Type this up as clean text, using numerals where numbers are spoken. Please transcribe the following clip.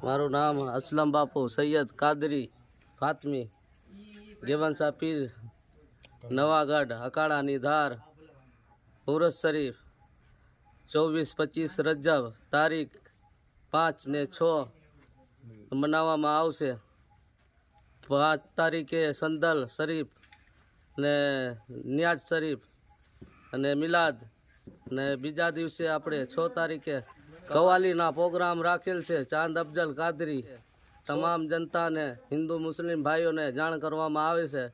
મારું નામ અસલમ બાપુ સૈયદ કાદરી ફાતમી ગેવનસા પીર નવાગઢ અકાળાની ધાર ઉરસ શરીફ 24-25 રજબ તારીખ 5 ને 6 મનાવવામાં આવશે। 5 તારીખે સંદલ શરીફ ને નિયાઝ શરીફ અને મિલાદ ને બીજા દિવસે આપણે 6 તારીખે કવાલીના પ્રોગ્રામ રાખેલ છે। ચાંદ અફજલ કાદરી તમામ જનતાને હિન્દુ મુસ્લિમ ભાઈઓને જાણ કરવામાં આવે છે।